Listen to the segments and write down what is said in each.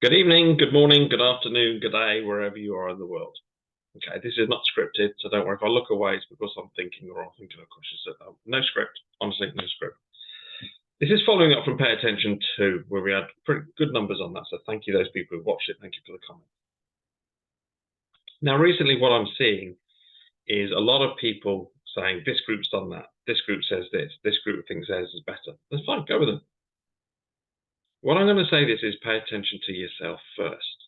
Good evening, good morning, good afternoon, good day, wherever you are in the world. Okay, this is not scripted, so don't worry if I look away, it's because I'm thinking or I'm thinking of questions. No script, honestly, no script. This is following up from Pay Attention 2, where we had pretty good numbers on that, so thank you those people who watched it, thank you for the comment. Now, recently what I'm seeing is a lot of people saying, this group's done that, this group says this group thinks theirs is better. That's fine, go with them. What I'm going to say this is pay attention to yourself first.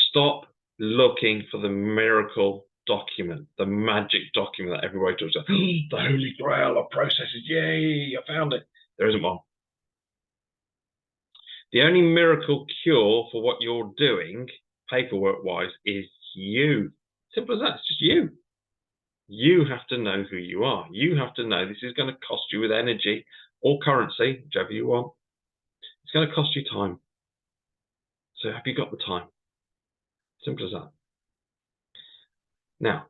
Stop looking for the miracle document, the magic document that everybody talks about. The holy grail of processes. Yay, I found it. There isn't one. The only miracle cure for what you're doing, paperwork-wise, is you. Simple as that. It's just you. You have to know who you are. You have to know this is going to cost you with energy or currency, whichever you want. It's going to cost you time. So have you got the time? Simple as that. Now,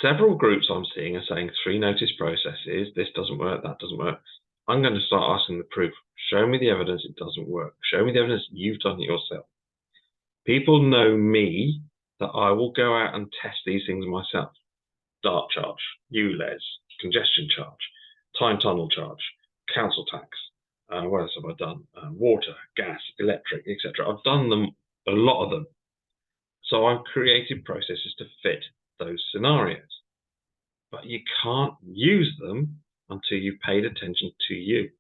several groups I'm seeing are saying 3 notice processes. This doesn't work, that doesn't work. I'm going to start asking the proof. Show me the evidence it doesn't work. Show me the evidence you've done it yourself. People know me that I will go out and test these things myself. Dart charge, ULEZ, congestion charge, time tunnel charge, council tax. What else have I done? Water, gas, electric, etc. I've done them, a lot of them. So I've created processes to fit those scenarios. But you can't use them until you've paid attention to you.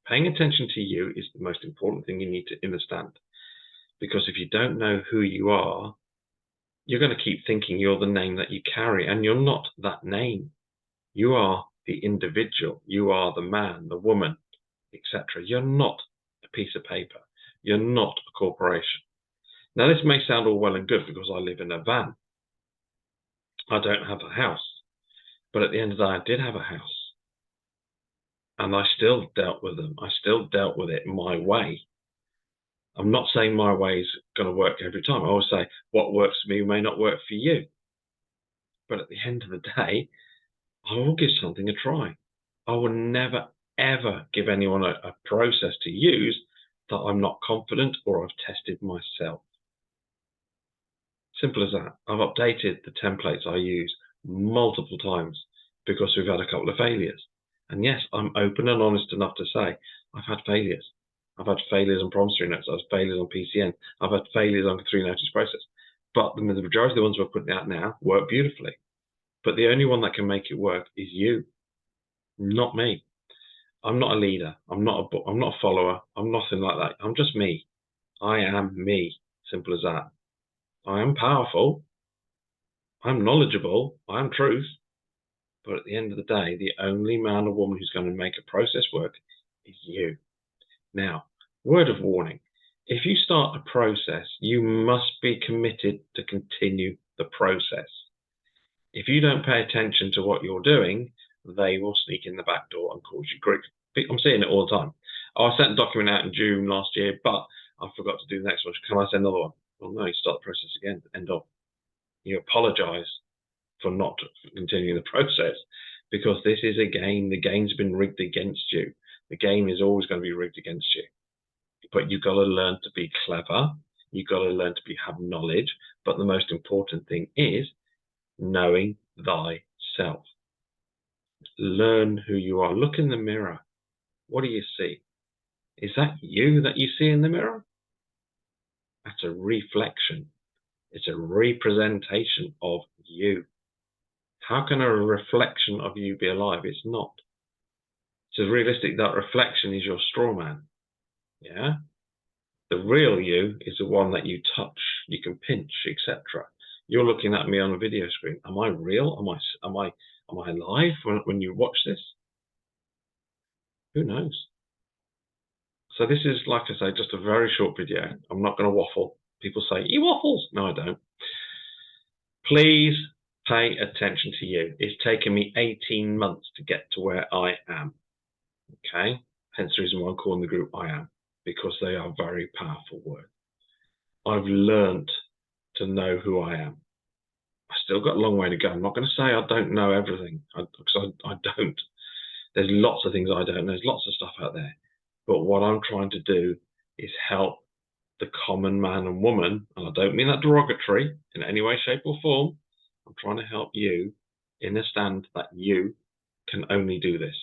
Paying attention to you is the most important thing you need to understand. Because if you don't know who you are, you're going to keep thinking you're the name that you carry, and you're not that name. You are the individual. You are the man, the woman, etc. You're not a piece of paper. You're not a corporation. Now, this may sound all well and good because I live in a van. I don't have a house. But at the end of the day, I did have a house. And I still dealt with them. I still dealt with it my way. I'm not saying my way is going to work every time. I always say what works for me may not work for you. But at the end of the day, I will give something a try. I will never, ever give anyone a process to use that I'm not confident or I've tested myself. Simple as that. I've updated the templates I use multiple times because we've had a couple of failures. And yes, I'm open and honest enough to say I've had failures. I've had failures on promissory notes. I've had failures on PCN. I've had failures on 3 notice process. But the majority of the ones we're putting out now work beautifully. But the only one that can make it work is you, not me. I'm not a leader. I'm not a follower. I'm nothing like that. I'm just me. I am me. Simple as that. I am powerful. I'm knowledgeable. I'm truth. But at the end of the day, the only man or woman who's going to make a process work is you. Now, word of warning. If you start a process, you must be committed to continue the process. If you don't pay attention to what you're doing, they will sneak in the back door and cause you grief. I'm seeing it all the time. Oh, I sent a document out in June last year, but I forgot to do the next one. Can I send another one? Well, no, you start the process again. End of. You apologize for not continuing the process because this is a game. The game's been rigged against you. The game is always going to be rigged against you. But you've got to learn to be clever. You've got to learn to have knowledge. But the most important thing is knowing thyself. Learn who you are. Look in the mirror. What do you see? Is that you that you see in the mirror? That's a reflection. It's a representation of you. How can a reflection of you be alive? It's not. So realistic, that reflection is your straw man. Yeah? The real you is the one that you touch, you can pinch, etc. You're looking at me on a video screen. Am I real? Am I alive when you watch this? Who knows? So this is, like I say, just a very short video. I'm not going to waffle. People say, he waffles. No, I don't. Please pay attention to you. It's taken me 18 months to get to where I am. Okay? Hence the reason why I'm calling the group I Am, because they are very powerful words. I've learned to know who I am. I still got a long way to go. I'm not going to say I don't know everything, because I don't. There's lots of things I don't know. There's lots of stuff out there. But what I'm trying to do is help the common man and woman, and I don't mean that derogatory in any way, shape, or form. I'm trying to help you understand that you can only do this,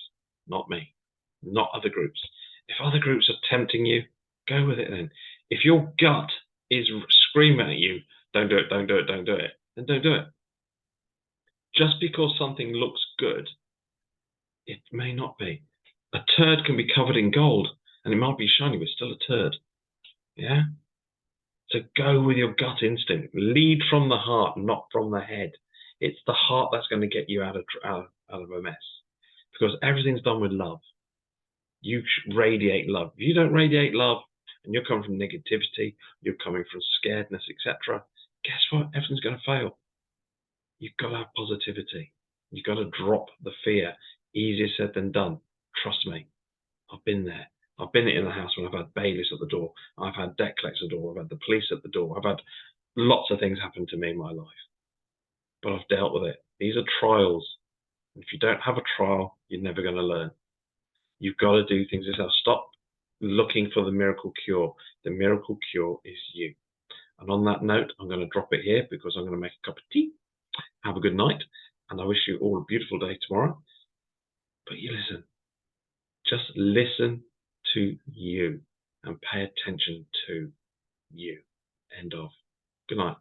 not me, not other groups. If other groups are tempting you, go with it then. If your gut is screaming at you, don't do it, don't do it, don't do it, then don't do it. Just because something looks good, it may not be. A turd can be covered in gold, and it might be shiny, but still a turd. Yeah? So go with your gut instinct. Lead from the heart, not from the head. It's the heart that's going to get you out of a mess. Because everything's done with love. You radiate love. If you don't radiate love, and you're coming from negativity, you're coming from scaredness, etc., guess what? Everything's going to fail. You've got to have positivity. You've got to drop the fear. Easier said than done. Trust me. I've been there. I've been in the house when I've had bailiffs at the door. I've had debt collectors at the door. I've had the police at the door. I've had lots of things happen to me in my life. But I've dealt with it. These are trials. If you don't have a trial, you're never going to learn. You've got to do things yourself. Stop looking for the miracle cure. The miracle cure is you. And on that note, I'm going to drop it here because I'm going to make a cup of tea. Have a good night. And I wish you all a beautiful day tomorrow. But you listen. Just listen to you and pay attention to you. End of. Good night.